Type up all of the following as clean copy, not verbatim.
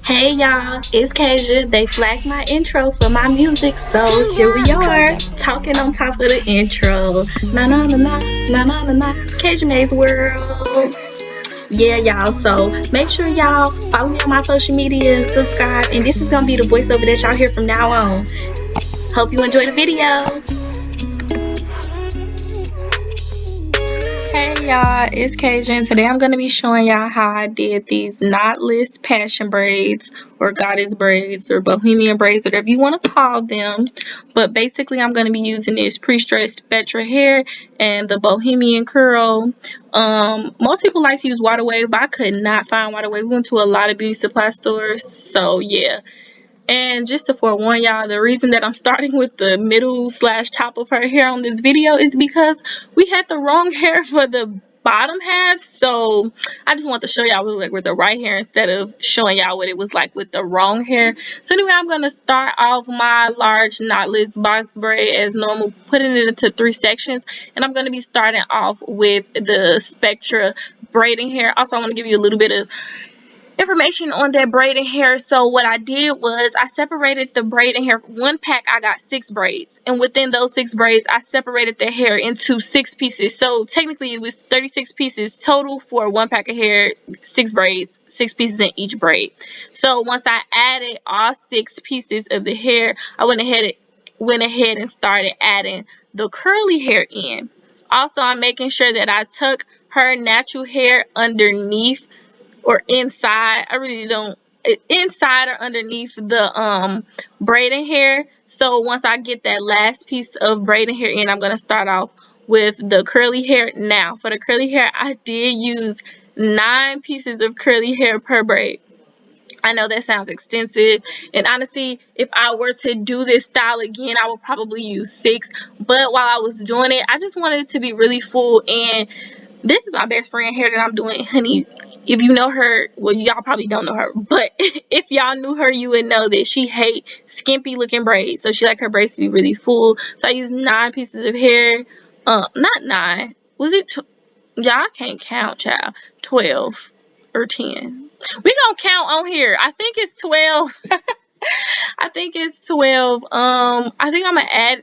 Hey y'all, it's Kasia. They flagged my intro for my music, so here we are, talking on top of the intro. Na na na na na na na na. Kasia May's world. Yeah, y'all. So make sure y'all follow me on my social media, subscribe, and this is gonna be the voiceover that y'all hear from now on. Hope you enjoy the video. Hey y'all, it's Kasia. Today I'm going to be showing y'all how I did these knotless passion braids or goddess braids or bohemian braids, whatever you want to call them. But basically I'm going to be using this pre-stretched spectra hair and the bohemian curl. Most people like to use water wave, but I could not find water wave. We went to a lot of beauty supply stores, so yeah. And just to forewarn y'all, the reason that I'm starting with the middle slash top of her hair on this video is because we had the wrong hair for the bottom half. So I just want to show y'all what it looked like with the right hair instead of showing y'all what it was like with the wrong hair. So anyway, I'm going to start off my large knotless box braid as normal, putting it into 3 sections. And I'm going to be starting off with the Spectra braiding hair. Also, I want to give you a little bit of information on that braiding hair. So what I did was I separated the braiding hair. One pack I got 6 braids, and within those 6 braids I separated the hair into 6 pieces. So technically it was 36 pieces total for one pack of hair, 6 braids, 6 pieces in each braid. So once I added all 6 pieces of the hair, I went ahead and started adding the curly hair in. Also, I'm making sure that I tuck her natural hair underneath or inside. I really don't, inside or underneath the braiding hair. So once I get that last piece of braiding hair in, I'm going to start off with the curly hair. Now for the curly hair, I did use 9 pieces of curly hair per braid. I know that sounds extensive, and honestly, if I were to do this style again, I would probably use 6. But while I was doing it, I just wanted it to be really full. And this is my best friend hair that I'm doing, honey. If you know her, well, y'all probably don't know her, but if y'all knew her, you would know that she hate skimpy looking braids. So she like her braids to be really full. So I used 9 pieces of hair. Not 9. Was it? Y'all, I can't count, child. 12 or 10. We gonna count on here. I think it's 12. I think it's 12. I think I'm gonna add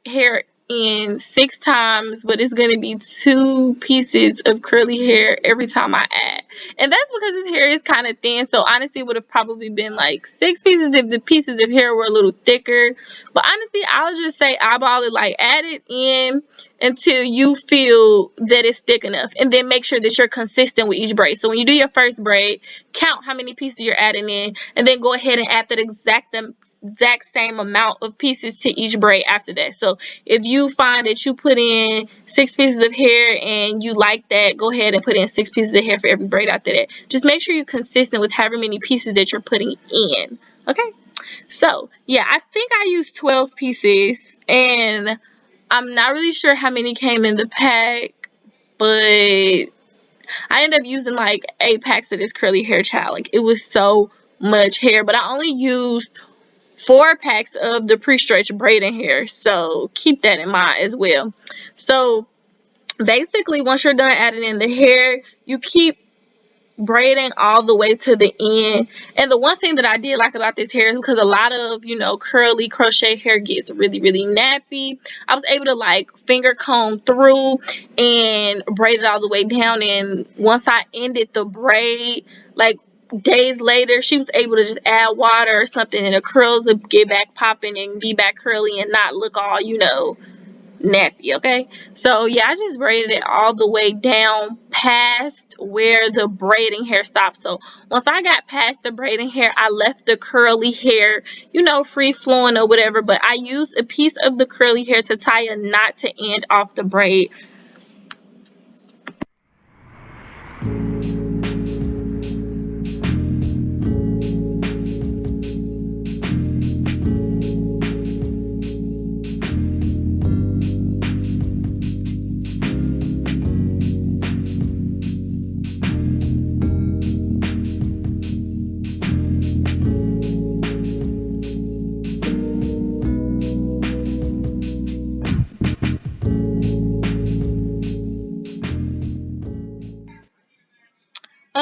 hair in 6 times, but it's gonna be 2 pieces of curly hair every time I add. And that's because his hair is kind of thin, so honestly it would have probably been like 6 pieces if the pieces of hair were a little thicker. But honestly, I'll just say eyeball it, like add it in until you feel that it's thick enough, and then make sure that you're consistent with each braid. So when you do your first braid, count how many pieces you're adding in, and then go ahead and add the exact same amount of pieces to each braid after that. So if you find that you put in 6 pieces of hair and you like that, go ahead and put in 6 pieces of hair for every braid after that. Just make sure you're consistent with however many pieces that you're putting in. Okay, so yeah, I think I used 12 pieces, and I'm not really sure how many came in the pack, but I ended up using like 8 packs of this curly hair, child. Like, it was so much hair, but I only used 4 packs of the pre-stretched braiding hair, so keep that in mind as well. So basically, once you're done adding in the hair, you keep braiding all the way to the end. And the one thing that I did like about this hair is because a lot of, you know, curly crochet hair gets really nappy, I was able to like finger comb through and braid it all the way down. And once I ended the braid, like days later, she was able to just add water or something, and the curls would get back popping and be back curly and not look all, you know, nappy. Okay, so yeah, I just braided it all the way down past where the braiding hair stopped. So once I got past the braiding hair, I left the curly hair, you know, free flowing or whatever, but I used a piece of the curly hair to tie a knot to end off the braid.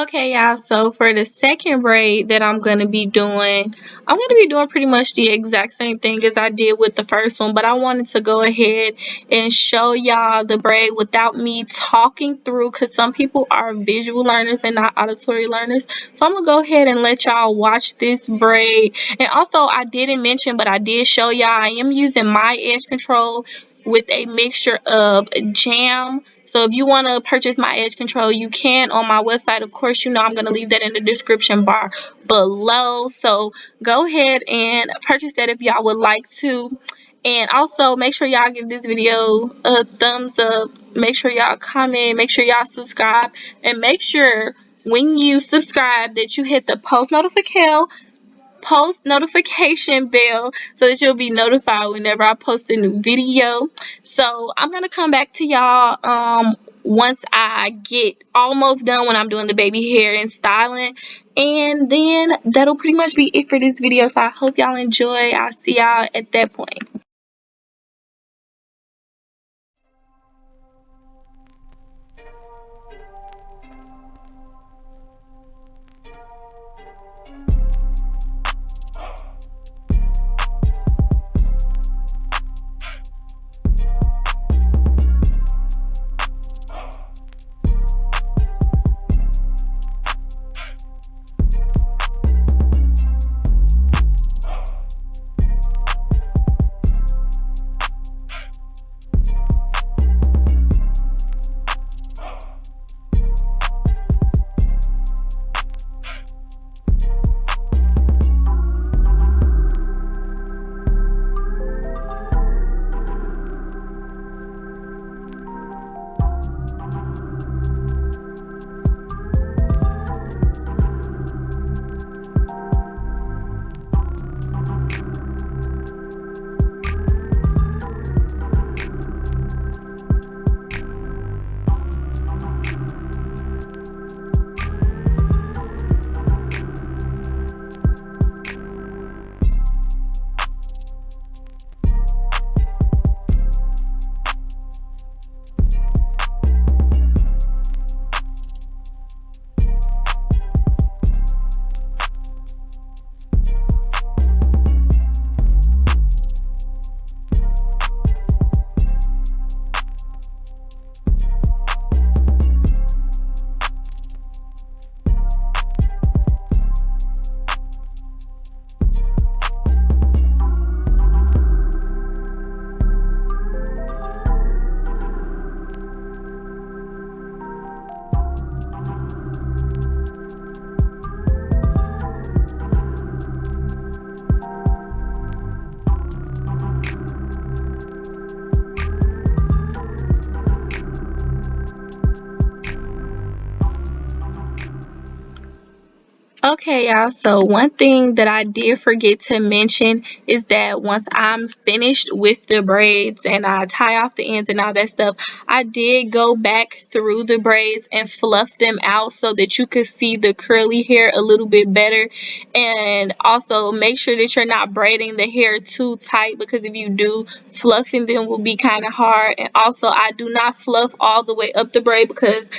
Okay, y'all, so for the second braid that I'm going to be doing, I'm going to be doing pretty much the exact same thing as I did with the first one, but I wanted to go ahead and show y'all the braid without me talking through, because some people are visual learners and not auditory learners. So I'm going to go ahead and let y'all watch this braid. And also, I didn't mention, but I did show y'all I am using my edge control with a mixture of jam. So if you want to purchase my edge control, you can on my website. Of course, you know I'm going to leave that in the description bar below. So go ahead and purchase that if y'all would like to. And also make sure y'all give this video a thumbs up. Make sure y'all comment. Make sure y'all subscribe. And make sure when you subscribe that you hit the post notification bell so that you'll be notified whenever I post a new video. So I'm gonna come back to y'all once I get almost done when I'm doing the baby hair and styling, and then that'll pretty much be it for this video. So I hope y'all enjoy. I'll see y'all at that point. Okay, y'all, so one thing that I did forget to mention is that once I'm finished with the braids and I tie off the ends and all that stuff, I did go back through the braids and fluff them out so that you could see the curly hair a little bit better. And also make sure that you're not braiding the hair too tight, because if you do, fluffing them will be kind of hard. And also, I do not fluff all the way up the braid because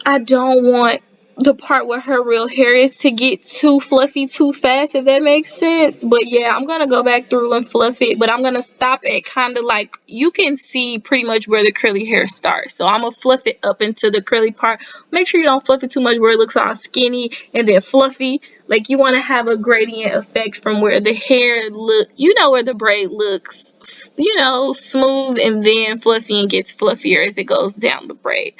I don't want the part where her real hair is to get too fluffy too fast, if that makes sense. But yeah, I'm gonna go back through and fluff it, but I'm gonna stop at kind of like, you can see pretty much where the curly hair starts. So I'm gonna fluff it up into the curly part. Make sure you don't fluff it too much where it looks all skinny and then fluffy. Like, you want to have a gradient effect from where the hair look, you know, where the braid looks, you know, smooth and then fluffy and gets fluffier as it goes down the braid,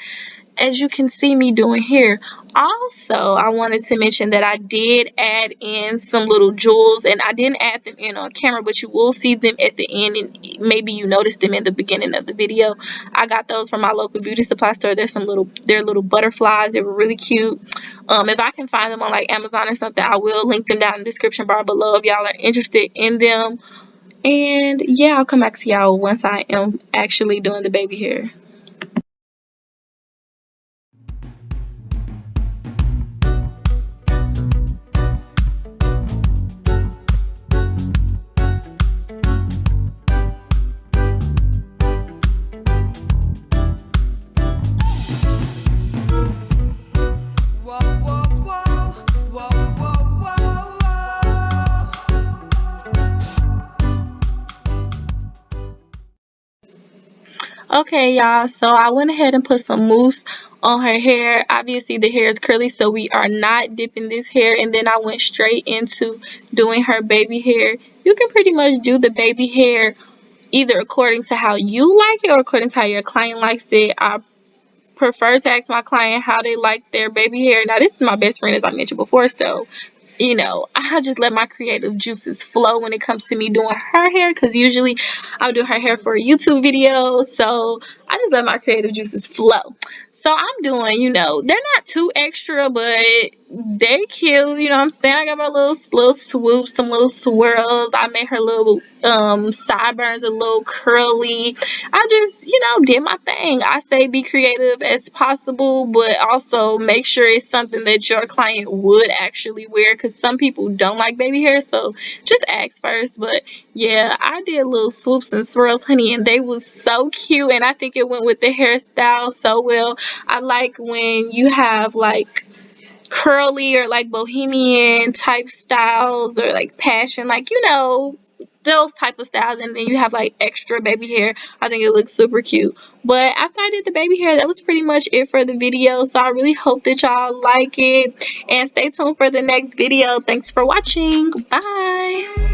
as you can see me doing here. Also, I wanted to mention that I did add in some little jewels, and I didn't add them in on camera, but you will see them at the end, and maybe you noticed them in the beginning of the video. I got those from my local beauty supply store. They're little butterflies. They were really cute. If I can find them on like Amazon or something, I will link them down in the description bar below if y'all are interested in them. And yeah, I'll come back to y'all once I am actually doing the baby hair. Whoa. Okay, y'all, so I went ahead and put some mousse on her hair. Obviously, the hair is curly, so we are not dipping this hair. And then I went straight into doing her baby hair. You can pretty much do the baby hair either according to how you like it or according to how your client likes it. I prefer to ask my client how they like their baby hair. Now, this is my best friend, as I mentioned before, so you know, I just let my creative juices flow when it comes to me doing her hair, because usually I'll do her hair for a YouTube video, so I just let my creative juices flow. So I'm doing, you know, they're not too extra, but they cute, you know what I'm saying? I got my little swoops, some little swirls. I made her little sideburns a little curly. I just, you know, did my thing. I say be creative as possible, but also make sure it's something that your client would actually wear, because some people don't like baby hair, so just ask first. But yeah, I did little swoops and swirls, honey, and they was so cute, and I think it went with the hairstyle so well. I like when you have like curly or like bohemian type styles, or like passion, like, you know, those type of styles, and then you have like extra baby hair. I think it looks super cute. But after I did the baby hair, that was pretty much it for the video. So I really hope that y'all like it, and stay tuned for the next video. Thanks for watching. Bye.